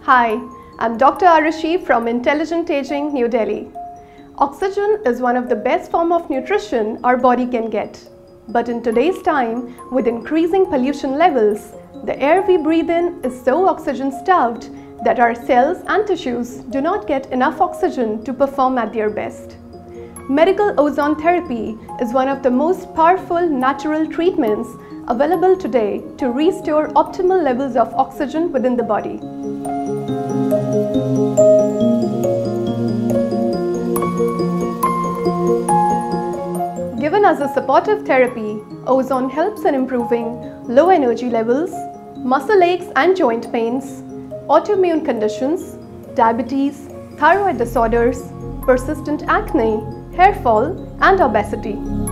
Hi, I'm Dr. Arushi from Intelligent Aging, New Delhi. Oxygen is one of the best forms of nutrition our body can get. But in today's time, with increasing pollution levels, the air we breathe in is so oxygen-starved that our cells and tissues do not get enough oxygen to perform at their best. Medical ozone therapy is one of the most powerful natural treatments available today to restore optimal levels of oxygen within the body. Given as a supportive therapy, ozone helps in improving low energy levels, muscle aches and joint pains, autoimmune conditions, diabetes, thyroid disorders, persistent acne, hair fall, and obesity.